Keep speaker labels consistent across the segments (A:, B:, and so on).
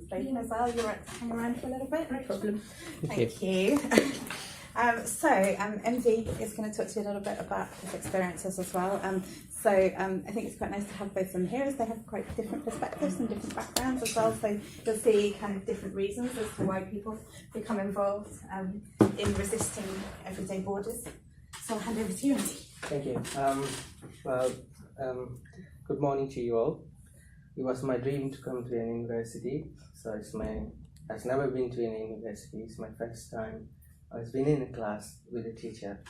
A: Spoken as well. You're right to hang around for a little bit.
B: No problem.
A: Thank you. MD is going to talk to you a little bit about his experiences as well. I think it's quite nice to have both of them here, as they have quite different perspectives and different backgrounds as well. So you'll see kind of different reasons as to why people become involved in resisting everyday borders. So I'll hand over to you, Andy.
C: Thank you. Good morning to you all. It was my dream to come to an university. So I've never been to any university. It's my first time. I've been in a class with a teacher.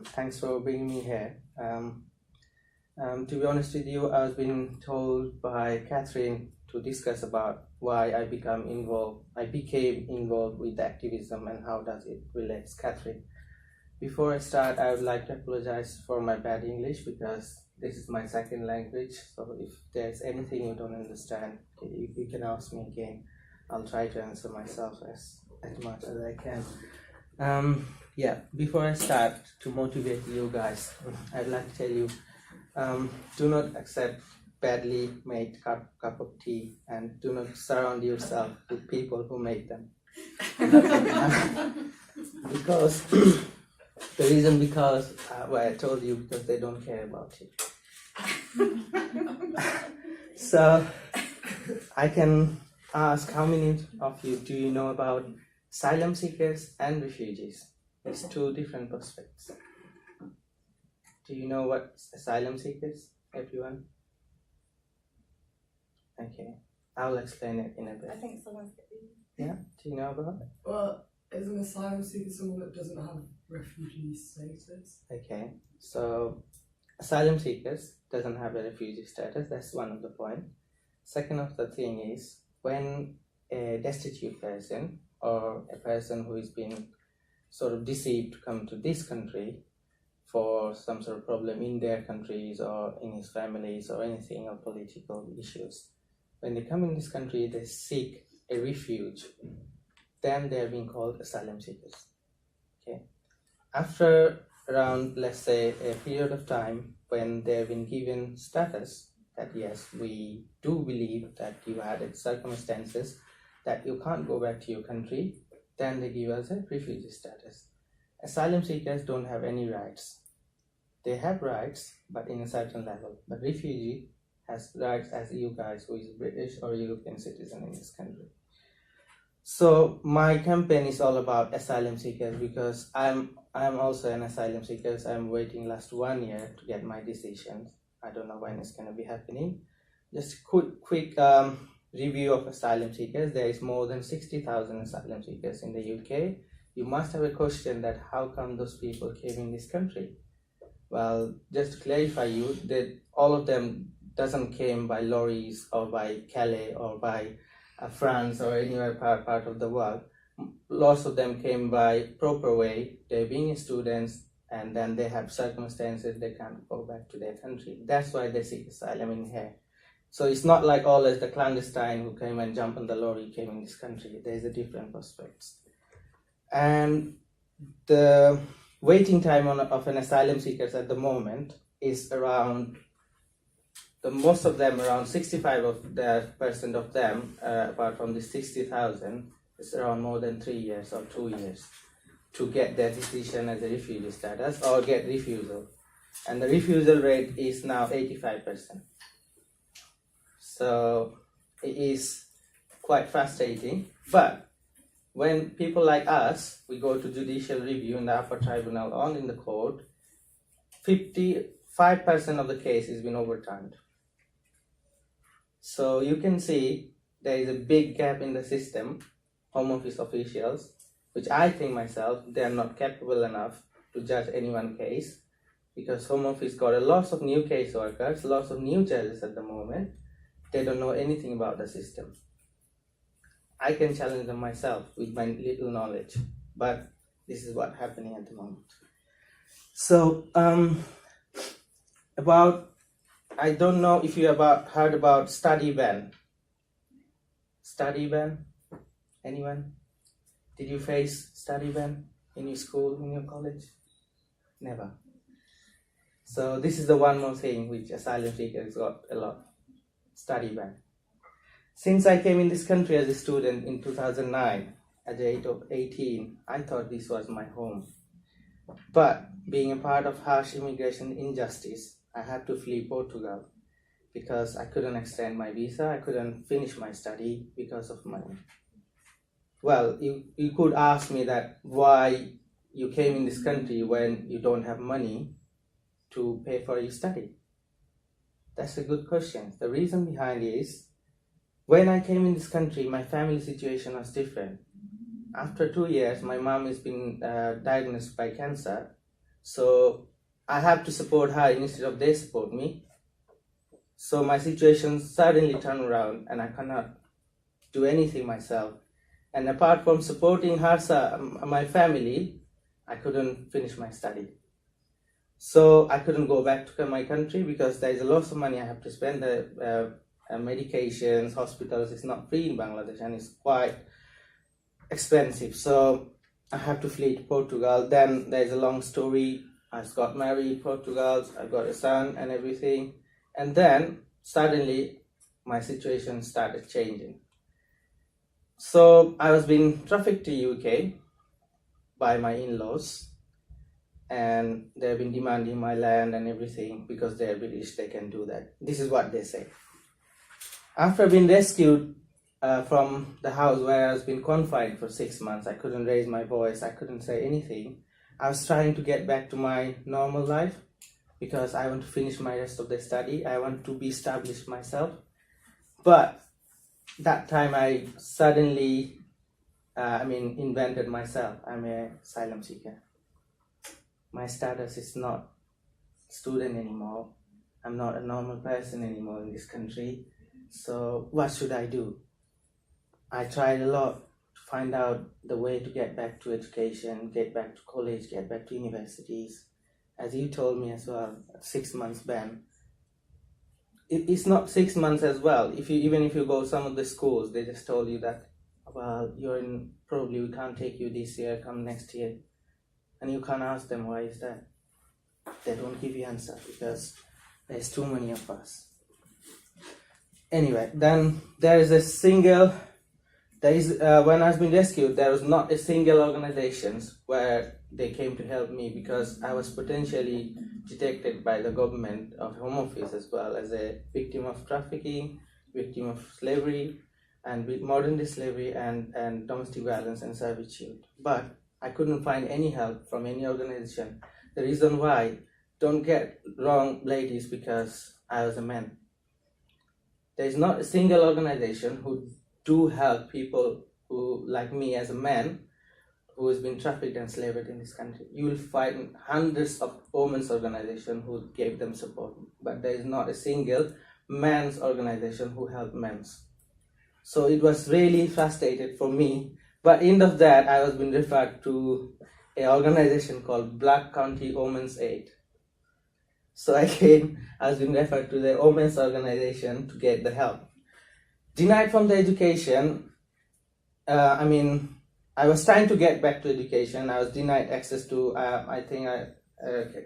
C: Thanks for bringing me here. To be honest with you, I was being told by Kathryn to discuss about why I became involved with activism and how does it relate. Kathryn, before I start, I would like to apologize for my bad English because this is my second language. So if there's anything you don't understand, you can ask me again. I'll try to answer myself as much as I can. Before I start, to motivate you guys, I'd like to tell you, do not accept badly made cup of tea, and do not surround yourself with people who make them. Because I told you, because they don't care about you. So I can ask, how many of you do you know about asylum seekers and refugees? There's two different perspectives. Do you know what asylum seekers, everyone? Okay, I'll explain it in a bit.
A: I think someone's
C: Yeah, do you know about it?
D: Well, is an asylum seeker someone that doesn't have refugee status?
C: Okay, so asylum seekers doesn't have a refugee status. That's one of the point. Second of the thing is, when a destitute person or a person who has been sort of deceived to come to this country for some sort of problem in their countries or in his families or anything, or political issues, when they come in this country, they seek a refuge, then they are being called asylum seekers. Okay. After around, let's say, a period of time when they've been given status that yes, we do believe that you had circumstances that you can't go back to your country, then they give us a refugee status. Asylum seekers don't have any rights. They have rights, but in a certain level. But refugee has rights as you guys who is British or European citizen in this country. So my campaign is all about asylum seekers because I'm also an asylum seeker. So I'm waiting last 1 year to get my decision. I don't know when it's going to be happening. Just a quick review of asylum seekers. There is more than 60,000 asylum seekers in the UK. You must have a question that how come those people came in this country? Well, just to clarify you, that all of them doesn't came by lorries or by Calais or by France or anywhere part of the world. Lots of them came by proper way. They're being students, and then they have circumstances they can't go back to their country. That's why they seek asylum in here. So it's not like always the clandestine who came and jumped on the lorry came in this country. There's a different perspective. And the waiting time of an asylum seekers at the moment is around, most of them, around 65% of them, apart from the 60,000, is around more than 3 years or 2 years to get their decision as a refugee status or get refusal. And the refusal rate is now 85%. So it is quite frustrating. But when people like us, we go to judicial review in the upper tribunal or in the court, 55% of the case has been overturned. So you can see there is a big gap in the system. Home Office officials, which I think myself, they are not capable enough to judge anyone's case, because Home Office got a lot of new case workers, lots of new judges at the moment. They don't know anything about the system. I can challenge them myself with my little knowledge, but this is what's happening at the moment. So I don't know if you heard about study ban. Study ban? Anyone? Did you face study ban in your school, in your college? Never. So this is the one more thing which asylum seekers got a lot. Study ban. Since I came in this country as a student in 2009, at the age of 18, I thought this was my home. But being a part of harsh immigration injustice, I had to flee Portugal because I couldn't extend my visa, I couldn't finish my study because of money. Well, you could ask me that why you came in this country when you don't have money to pay for your study. That's a good question. The reason behind it is, when I came in this country, my family situation was different. After 2 years, my mom has been diagnosed by cancer. So I have to support her instead of they support me. So my situation suddenly turned around and I cannot do anything myself. And apart from supporting her, my family, I couldn't finish my study. So I couldn't go back to my country because there is a lot of money I have to spend. The medications, hospitals, it's not free in Bangladesh and it's quite expensive. So I have to flee to Portugal. Then there's a long story. I got married in Portugal, I got a son and everything. And then suddenly my situation started changing. So I was being trafficked to UK by my in-laws, and they've been demanding my land and everything because they're British, they can do that. This is what they say. After being rescued from the house where I was been confined for 6 months, I couldn't raise my voice, I couldn't say anything. I was trying to get back to my normal life because I want to finish my rest of the study. I want to be established myself. But that time I suddenly, invented myself. I'm a asylum seeker. My status is not student anymore. I'm not a normal person anymore in this country. So what should I do? I tried a lot to find out the way to get back to education, get back to college, get back to universities. As you told me as well, 6 months ban. It's not 6 months as well. Even if you go some of the schools, they just told you that, well, probably we can't take you this year, come next year. And you can't ask them why is that. They don't give you answer because there's too many of us. Anyway, then when I was being rescued, there was not a single organization where they came to help me because I was potentially detected by the government of Home Office as well as a victim of trafficking, victim of slavery, and with modern day slavery and domestic violence and servitude. But I couldn't find any help from any organization. The reason why, don't get wrong, ladies, because I was a man. There is not a single organization who do help people who, like me as a man, who has been trafficked and enslaved in this country. You will find hundreds of women's organizations who gave them support, but there is not a single man's organization who helped men. So it was really frustrated for me. But end of that, I was being referred to an organization called Black County Women's Aid. So again, I was being referred to the women's organization to get the help. Denied from the education, I was trying to get back to education. I was denied access to,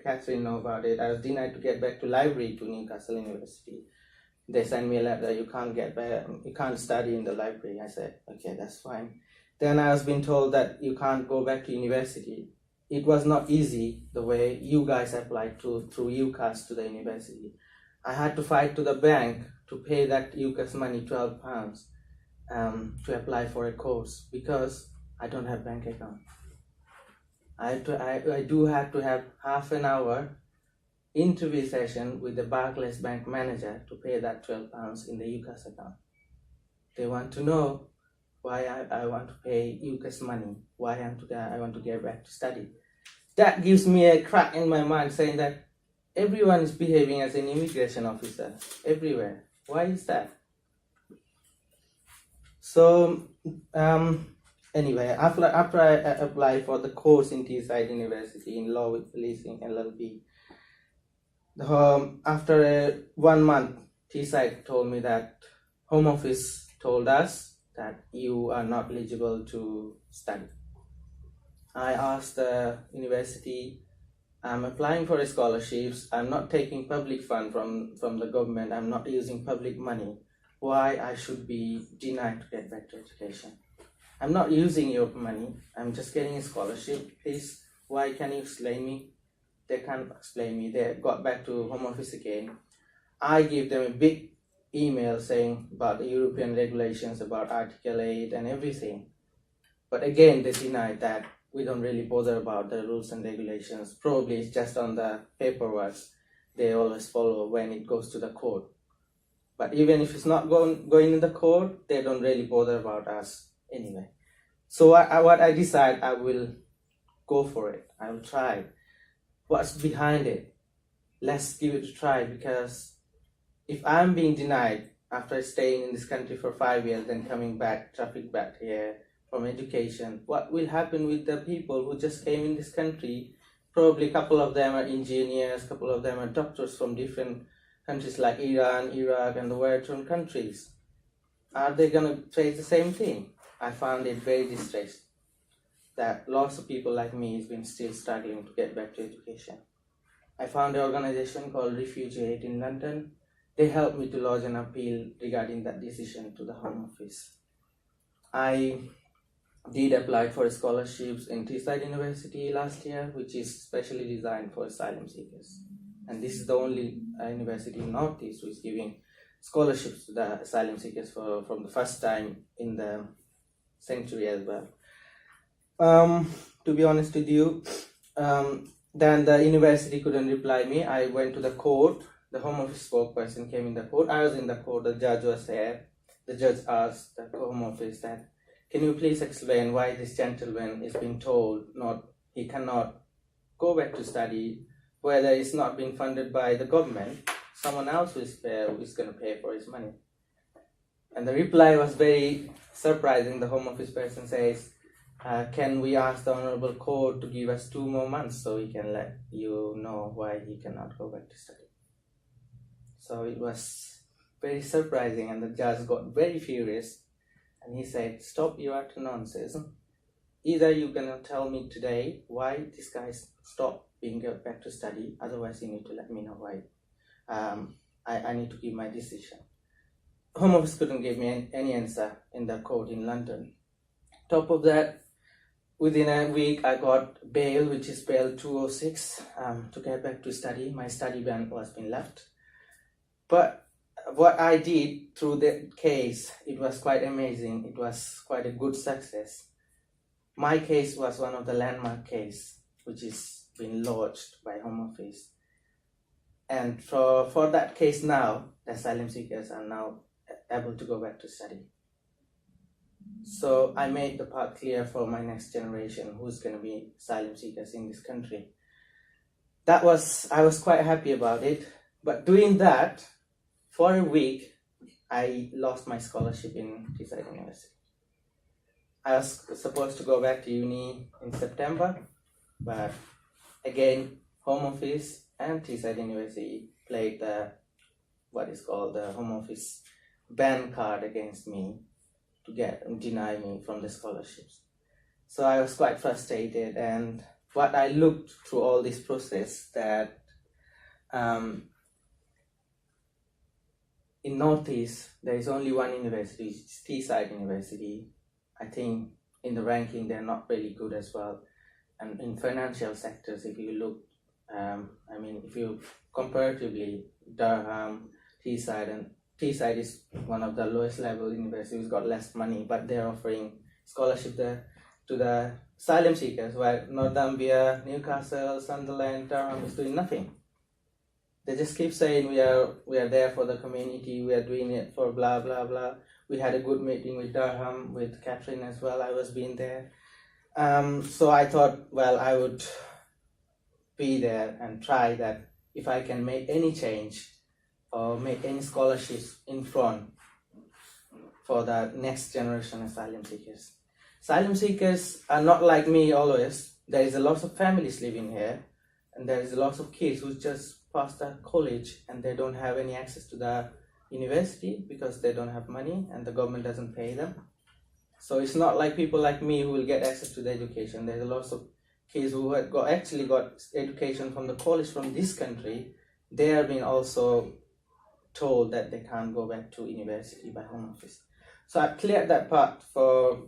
C: Kathryn know about it. I was denied to get back to library to Newcastle University. They sent me a letter, you can't get back, you can't study in the library. I said, okay, that's fine. Then I was being told that you can't go back to university. It was not easy the way you guys applied through UCAS to the university. I had to fight to the bank to pay that UCAS money, £12, to apply for a course because I don't have bank account. I do have to have half an hour interview session with the Barclays bank manager to pay that £12 in the UCAS account. They want to know why I want to pay UCAS money, why I want to get back to study. That gives me a crack in my mind saying that everyone is behaving as an immigration officer everywhere. Why is that? So anyway, after I applied for the course in Teesside University in Law with Policing LLB, after 1 month, Teesside told me that Home Office told us that you are not eligible to study. I asked the university, I'm applying for scholarships, I'm not taking public fund from the government, I'm not using public money. why I should be denied to get back to education. I'm not using your money, I'm just getting a scholarship. Please, why can you explain me? They can't explain me. They got back to Home Office again. I gave them a big email saying about the European regulations, about Article 8 and everything. But again, they denied that. We don't really bother about the rules and regulations. Probably it's just on the paperwork. They always follow when it goes to the court. But even if it's not going in the court, they don't really bother about us anyway. So what I decide, I will go for it. I will try. What's behind it? Let's give it a try, because if I'm being denied after staying in this country for 5 years, then coming back, traffic back here from education, what will happen with the people who just came in this country? Probably a couple of them are engineers, a couple of them are doctors from different countries like Iran, Iraq, and the war-torn countries. Are they going to face the same thing? I found it very distressing that lots of people like me has been still struggling to get back to education. I found an organization called Refugee Aid in London. They helped me to lodge an appeal regarding that decision to the Home Office. I did apply for scholarships in Teesside University last year, which is specially designed for asylum seekers. And this is the only university in North East who is giving scholarships to the asylum seekers from the first time in the century as well. To be honest with you, then the university couldn't reply me. I went to the court. The Home Office spokesperson came in the court. I was in the court. The judge was there. The judge asked the Home Office that, can you please explain why this gentleman is being told he cannot go back to study, whether it's not being funded by the government, someone else is going to pay for his money. And the reply was very surprising. The Home Office person says, can we ask the Honorable Court to give us 2 more months so we can let you know why he cannot go back to study. So it was very surprising, and the judge got very furious, and he said, stop your utter nonsense. Either you're going to tell me today why this guy stopped being back to study, otherwise you need to let me know why. I need to give my decision. Home Office couldn't give me any answer in the court in London. Top of that, within a week I got bail, which is bail 206, to get back to study. My study ban was being left. But what I did through the case, it was quite amazing. It was quite a good success. My case was one of the landmark case, which is been lodged by Home Office. And for that case now, the asylum seekers are now able to go back to study. So I made the path clear for my next generation, who's going to be asylum seekers in this country. I was quite happy about it. But doing that, for a week, I lost my scholarship in Teesside University. I was supposed to go back to uni in September, but again, Home Office and Teesside University played what is called the Home Office ban card against me to deny me from the scholarships. So I was quite frustrated, and what I looked through all this process that in Northeast there is only one university, it's Teesside University. I think in the ranking they're not really good as well, and in financial sectors, if you look, if you comparatively Durham, Teesside is one of the lowest level universities, who's got less money, but they're offering scholarship there to the asylum seekers, while Northumbria, Newcastle, Sunderland, Durham is doing nothing. They just keep saying we are there for the community, we are doing it for blah blah blah. We had a good meeting with Durham, with Kathryn as well. I was being there. So I thought, well, I would be there and try that if I can make any change or make any scholarships in front for the next generation asylum seekers. Asylum seekers are not like me always. There is a lot of families living here, and there is a lot of kids who just passed the college and they don't have any access to the university because they don't have money and the government doesn't pay them. So it's not like people like me who will get access to the education. There's a lot of kids who actually got education from the college from this country. They are being also told that they can't go back to university by Home Office. So I've cleared that part for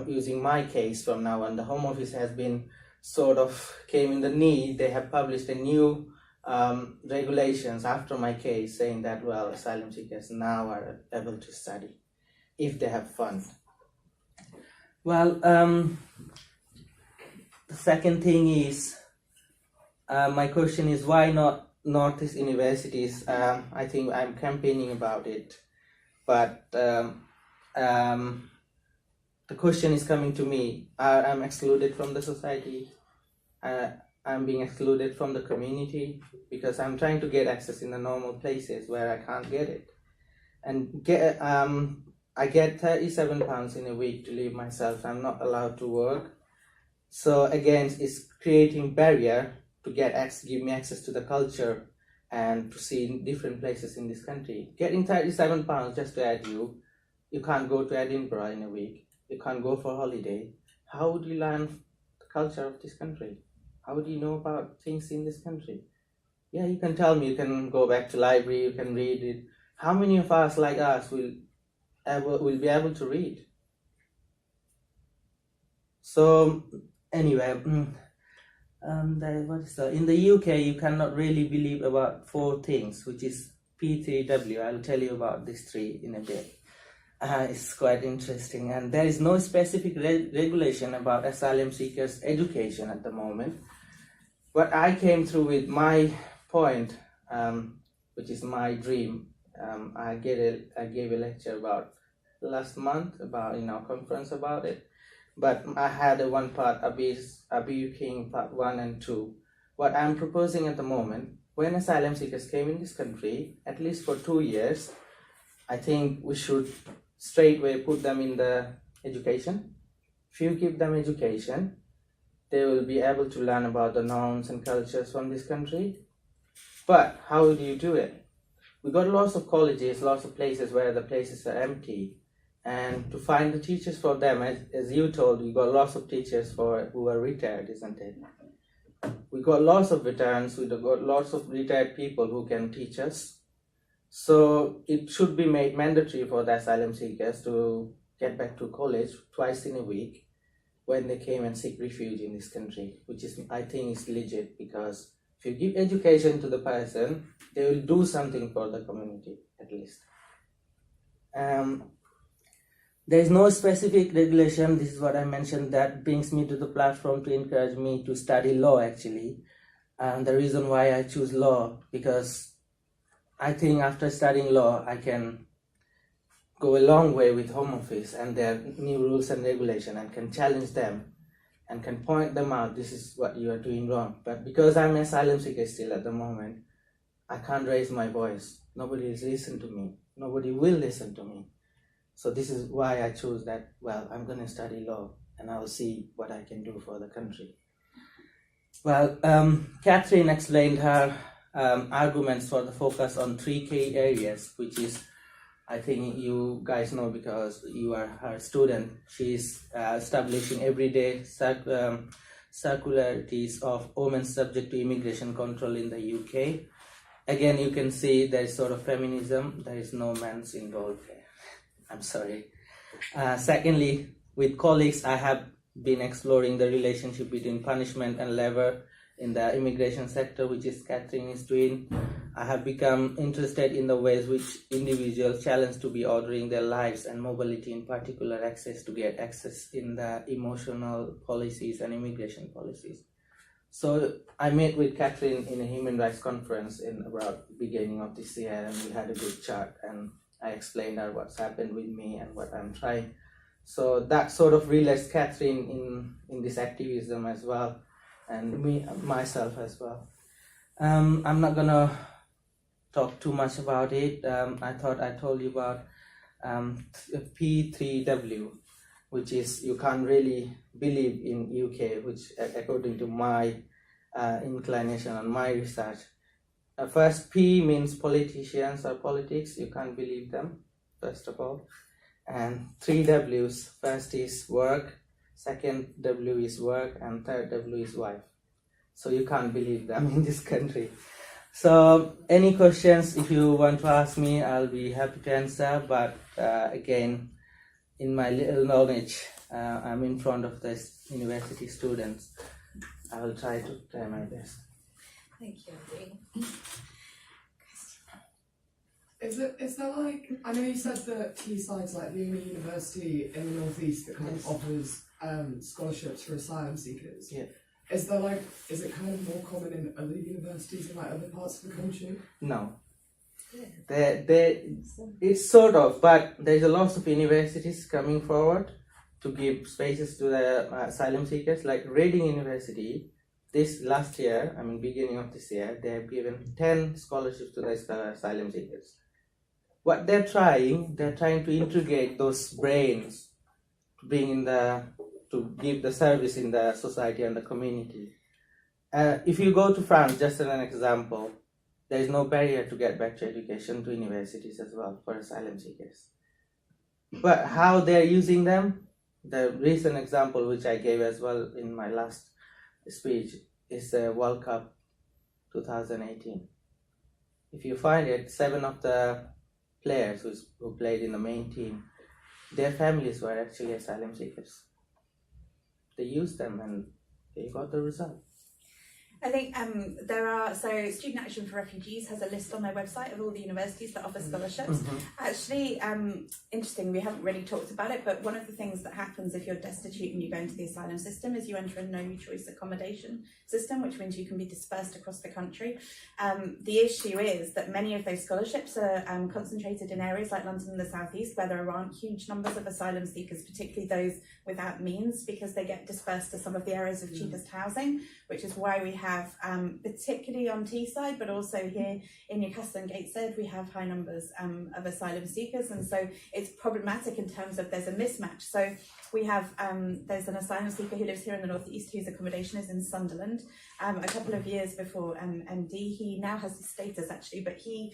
C: using my case from now on. The Home Office has been sort of came in the need. They have published a new regulations after my case saying that, well, asylum seekers now are able to study if they have funds. Well, the second thing is, my question is, why not Northeast universities? I think I'm campaigning about it, but the question is coming to me. I'm excluded from the society. I'm being excluded from the community because I'm trying to get access in the normal places where I can't get it. And I get £37 in a week to live myself. I'm not allowed to work. So again, it's creating barrier to give me access to the culture and to see different places in this country. Getting £37 just to add you can't go to Edinburgh in a week. You can't go for holiday. How would you learn the culture of this country? How would you know about things in this country? Yeah, you can tell me, you can go back to library, you can read it. How many of us like us will be able to read? So anyway, in the UK you cannot really believe about 4 things, which is P3W. I'll tell you about these 3 in a bit. It's quite interesting, and there is no specific regulation about asylum seekers' education at the moment. But I came through with my point, which is my dream. I gave a lecture about last month about in our conference about it. But I had one part, Abiy King part 1 and 2. What I'm proposing at the moment, when asylum seekers came in this country, at least for 2 years, I think we should straightway put them in the education. If you give them education, they will be able to learn about the norms and cultures from this country. But how do you do it? We got lots of colleges, lots of places where the places are empty. And to find the teachers for them, as you told, we got lots of teachers who are retired, isn't it? We got lots of veterans, we got lots of retired people who can teach us. So it should be made mandatory for the asylum seekers to get back to college twice in a week when they came and seek refuge in this country, which is, I think, is legit, because if you give education to the person, they will do something for the community at least. There is no specific regulation. This is what I mentioned. That brings me to the platform to encourage me to study law, actually. And the reason why I choose law, because I think after studying law, I can go a long way with Home Office and their new rules and regulation, and can challenge them and can point them out, this is what you are doing wrong. But because I'm an asylum seeker still at the moment, I can't raise my voice. Nobody will listen to me. Nobody will listen to me. So this is why I chose that, well, I'm going to study law and I'll see what I can do for the country. Well, Kathryn explained her arguments for the focus on 3 key areas, which is, I think you guys know because you are her student. She's establishing everyday circularities of women subject to immigration control in the UK. Again, you can see there is sort of feminism. There is no men's involved here. I'm sorry. Secondly, with colleagues, I have been exploring the relationship between punishment and labor in the immigration sector, which is Kathryn is doing. I have become interested in the ways which individuals challenge to be ordering their lives, and mobility in particular, access in the emotional policies and immigration policies. So I met with Kathryn in a human rights conference in about the beginning of this year, and we had a good chat, and I explained her what's happened with me and what I'm trying. So that sort of relates Kathryn in this activism as well, and myself as well. I'm not gonna talk too much about it. I thought I told you about P3W, which is you can't really believe in UK, which according to my inclination and my research. First, P means politicians or politics. You can't believe them, first of all. And 3 W's. First is work, second W is work, and third W is wife. So you can't believe them in this country. So, any questions, if you want to ask me, I'll be happy to answer. But again, in my little knowledge, I'm in front of the university students. I will try to try my best.
A: Thank you, Andy.
D: Is there like, I know you said that Teesside's like the only university in the northeast that kind of offers scholarships for asylum seekers.
C: Yeah.
D: Is it kind of more common in other universities in like other parts of the country?
C: No. It's sort of, but there's a lot of universities coming forward to give spaces to the asylum seekers. Like Reading University, this last year, beginning of this year, they have given 10 scholarships to the asylum seekers. What they're trying to integrate those brains to to give the service in the society and the community. If you go to France, just as an example, there is no barrier to get back to education to universities as well for asylum seekers. But how they're using them, the recent example which I gave as well in my last speech is the World Cup 2018. If you find it, 7 of the players who played in the main team, their families were actually asylum seekers. They used them and they got the result.
A: I think Student Action for Refugees has a list on their website of all the universities that offer scholarships.
C: Mm-hmm.
A: Actually, interesting, we haven't really talked about it, but one of the things that happens if you're destitute and you go into the asylum system is you enter a no-choice accommodation system, which means you can be dispersed across the country. The issue is that many of those scholarships are concentrated in areas like London and the South East, where there aren't huge numbers of asylum seekers, particularly those without means, because they get dispersed to some of the areas of cheapest housing, which is why we have, particularly on Teesside, but also here in Newcastle and Gateshead, we have high numbers of asylum seekers, and so it's problematic in terms of there's a mismatch. So we have, there's an asylum seeker who lives here in the North East whose accommodation is in Sunderland. A couple of years before MD, he now has the status actually, but he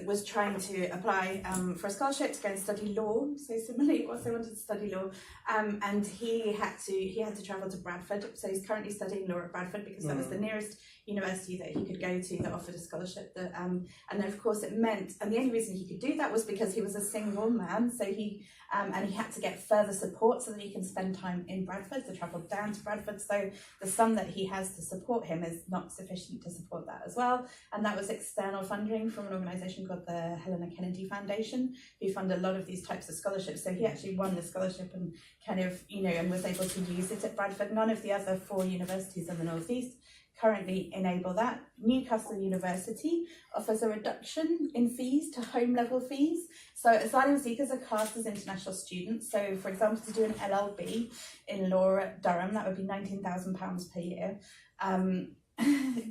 A: was trying to apply for a scholarship to go and study law. So similarly, also wanted to study law, and he had to travel to Bradford. So he's currently studying law at Bradford because that was the nearest university that he could go to that offered a scholarship. That and then of course it meant, and the only reason he could do that was because he was a single man. So he had to get further support so that he can spend time in Bradford, to travel down to Bradford. So the sum that he has to support him is not sufficient to support that as well. And that was external funding from an organisation called the Helena Kennedy Foundation, who fund a lot of these types of scholarships. So he actually won the scholarship and and was able to use it at Bradford. None of the other 4 universities in the North East currently enable that. Newcastle University offers a reduction in fees to home level fees. So asylum seekers are classed as international students. So for example, to do an LLB in law at Durham, that would be £19,000 per year.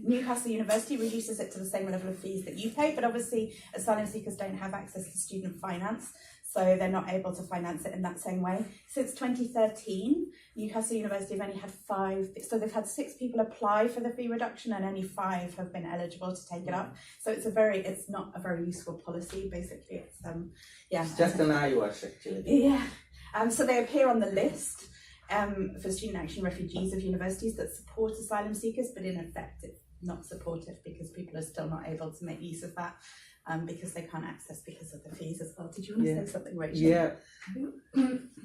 A: Newcastle University reduces it to the same level of fees that you pay, but obviously asylum seekers don't have access to student finance, so they're not able to finance it in that same way. Since 2013, Newcastle University have only had 5, so they've had 6 people apply for the fee reduction and only 5 have been eligible to take it up. So it's not a very useful policy, basically. It's
C: just an eye wash actually.
A: Yeah. So they appear on the list for Student Action Refugees of universities that support asylum seekers, but in effect it's not supportive because people are still not able to make use of that because they can't access because of the fees as well. Did you want to say something, Rachel?
C: Yeah.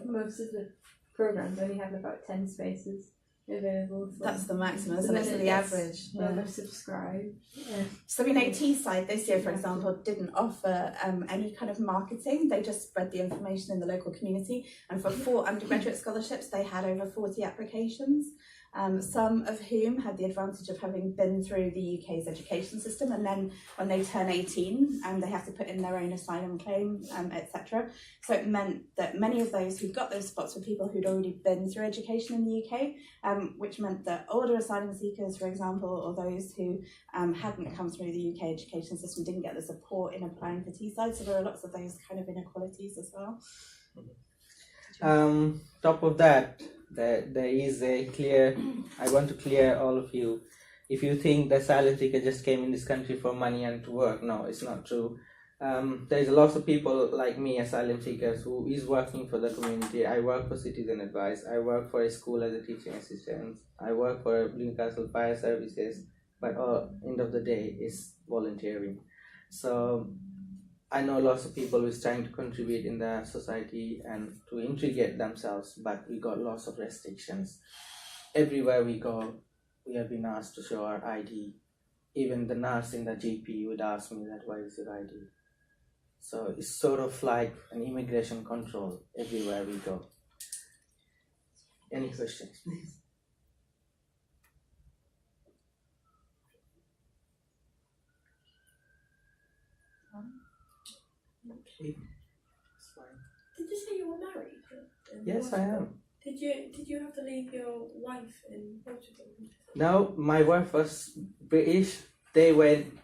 B: Most of the programs only have about 10 spaces available. So
A: that's the maximum, isn't it? So the average.
B: Oversubscribed. Yeah.
A: So we know Teesside this year, for example, didn't offer any kind of marketing. They just spread the information in the local community. And for 4 undergraduate scholarships, they had over 40 applications. Some of whom had the advantage of having been through the UK's education system, and then when they turn 18 they have to put in their own asylum claim, etc. So it meant that many of those who got those spots were people who'd already been through education in the UK, which meant that older asylum seekers, for example, or those who hadn't come through the UK education system didn't get the support in applying for Teesside. So there are lots of those kind of inequalities as well.
C: Top of that, there is a clear, I want to clear all of you, if you think the asylum seeker just came in this country for money and to work, no, it's not true. There's lots of people like me, asylum seekers, who is working for the community. I work for Citizen Advice, I work for a school as a teaching assistant, I work for Newcastle Fire Services, but end of the day is volunteering. So I know lots of people who's trying to contribute in the society and to integrate themselves, but we got lots of restrictions. Everywhere we go, we have been asked to show our ID. Even the nurse in the GP would ask me that, why is your ID? So it's sort of like an immigration control everywhere we go. Any questions, please? Okay, that's fine.
E: Did you say you were married?
C: Yes, I am.
E: Did you have to leave your wife in Portugal?
C: No, my wife was British. They went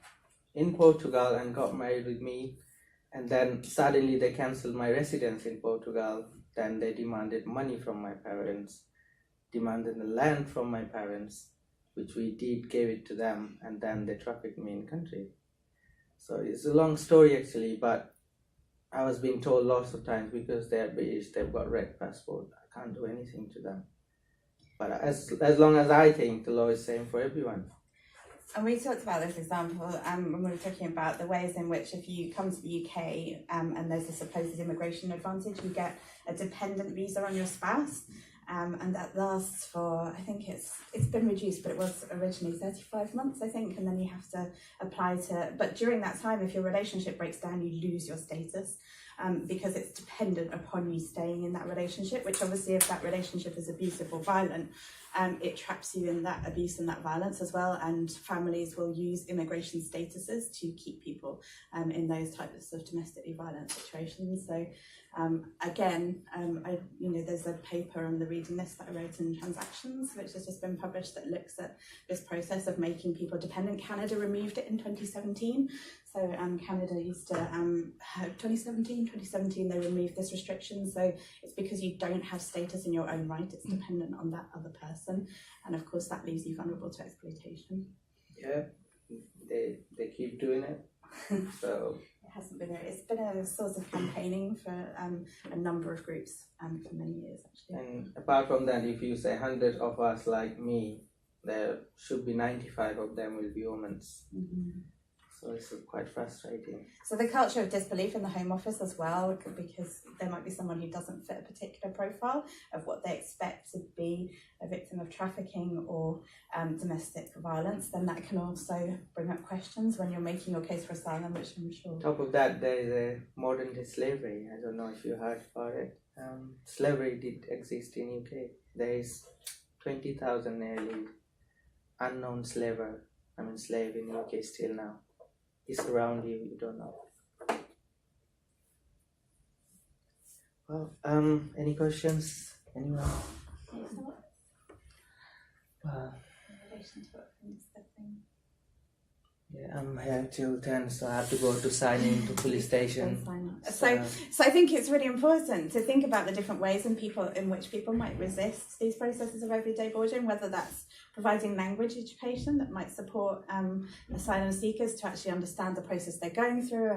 C: in Portugal and got married with me, and then suddenly they cancelled my residence in Portugal. Then they demanded money from my parents, demanded the land from my parents, which we did, gave it to them, and then they trafficked me in country. So it's a long story actually, but I was being told lots of times, because they're British, they've got red passport, I can't do anything to them. But as long as I think the law is same for everyone.
A: And we talked about this example when we were talking about the ways in which if you come to the UK and there's a supposed immigration advantage, you get a dependent visa on your spouse. And that lasts for, I think it's been reduced, but it was originally 35 months, I think, and then you have to apply to, but during that time, if your relationship breaks down, you lose your status, because it's dependent upon you staying in that relationship, which obviously if that relationship is abusive or violent, it traps you in that abuse and that violence as well, and families will use immigration statuses to keep people in those types of domestically violent situations. So there's a paper on the reading list that I wrote in Transactions, which has just been published, that looks at this process of making people dependent. Canada removed it in 2017. So Canada used to, 2017, they removed this restriction. So it's because you don't have status in your own right, it's dependent on that other person. And of course that leaves you vulnerable to exploitation.
C: Yeah, they keep doing it. So
A: Hasn't been it's been a source of campaigning for a number of groups for many years actually.
C: And apart from that, if you say 100 of us like me, there should be 95 of them will be women.
A: Mm-hmm.
C: So it's quite frustrating.
A: So the culture of disbelief in the Home Office as well, because there might be someone who doesn't fit a particular profile of what they expect to be a victim of trafficking or domestic violence, then that can also bring up questions when you're making your case for asylum, which I'm sure.
C: On top of that, there is a modern day slavery. I don't know if you heard about it. Slavery did exist in UK. There is 20,000 nearly unknown slave in UK still now. It's around you, you don't know. Well, any questions? Anyone? Yeah, I'm here till 10, so I have to go to sign in to police station.
A: So I think it's really important to think about the different ways in which people might resist these processes of everyday boarding, whether that's providing language education that might support asylum seekers to actually understand the process they're going through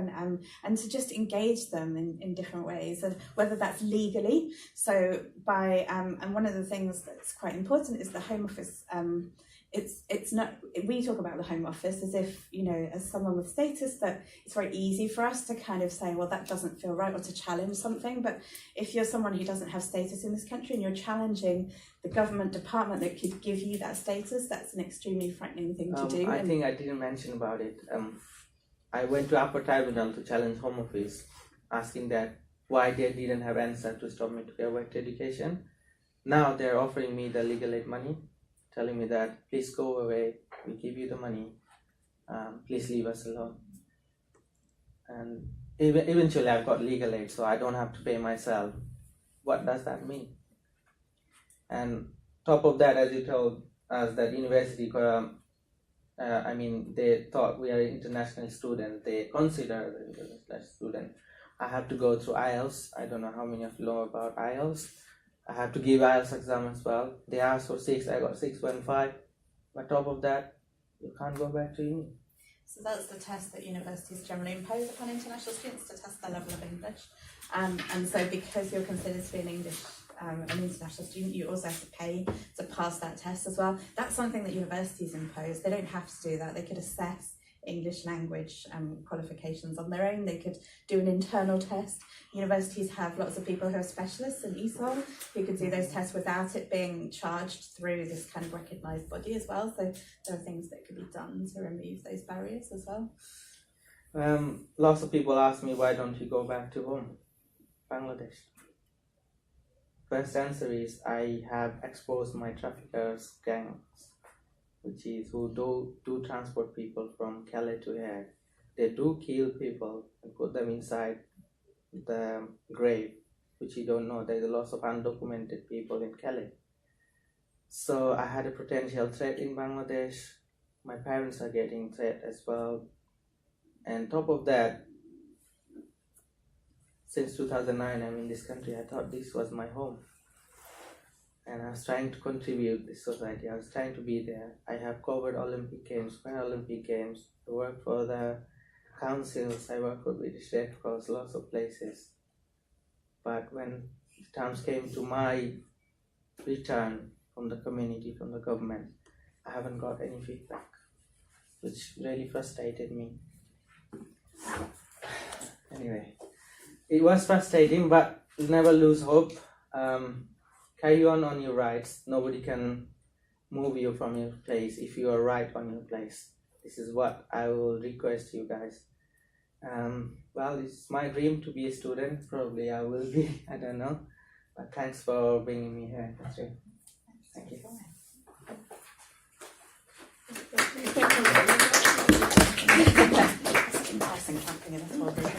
A: and to just engage them in different ways, and whether that's legally. So by and one of the things that's quite important is the Home Office. It's not, we talk about the Home Office as if, as someone with status, that it's very easy for us to kind of say, well, that doesn't feel right, or to challenge something. But if you're someone who doesn't have status in this country and you're challenging the government department that could give you that status, that's an extremely frightening thing to do.
C: I think I didn't mention about it. I went to Upper Tribunal to challenge Home Office, asking that why they didn't have answer to stop me to get work education. Now they're offering me the legal aid money, telling me that please go away, we give you the money, please leave us alone. And eventually I've got legal aid, so I don't have to pay myself. What does that mean? And top of that, as you told us, that university, they thought we are international students, they consider the international student. I have to go through IELTS. I don't know how many of you know about IELTS. I have to give IELTS exam as well. They asked for 6, I got 6.5. But top of that, you can't go back to uni.
A: So that's the test that universities generally impose upon international students, to test their level of English. And so because you're considered to be an English an international student, you also have to pay to pass that test as well. That's something that universities impose. They don't have to do that. They could assess English language qualifications on their own. They could do an internal test. Universities have lots of people who are specialists in ESOL who could do those tests without it being charged through this kind of recognised body as well. So there are things that could be done to remove those barriers as well.
C: Lots of people ask me, why don't you go back to home, Bangladesh? First answer is, I have exposed my traffickers gangs, which is who do transport people from Calais to here. They do kill people and put them inside the grave, which you don't know. There's a lot of undocumented people in Calais. So I had a potential threat in Bangladesh. My parents are getting threat as well. And top of that, since 2009 I'm in this country. I thought this was my home. And I was trying to contribute to this society. I was trying to be there. I have covered Olympic Games, Paralympic Games. I worked for the councils. I worked for British Red Cross, lots of places. But when the times came to my return from the community, from the government, I haven't got any feedback, which really frustrated me. Anyway, it was frustrating, but never lose hope. Carry on your rights. Nobody can move you from your place if you are right on your place. This is what I will request you guys. Well, it's my dream to be a student. Probably I will be, I don't know. But thanks for bringing me here, Kathryn. Thank you.
A: Interesting camping in a small group.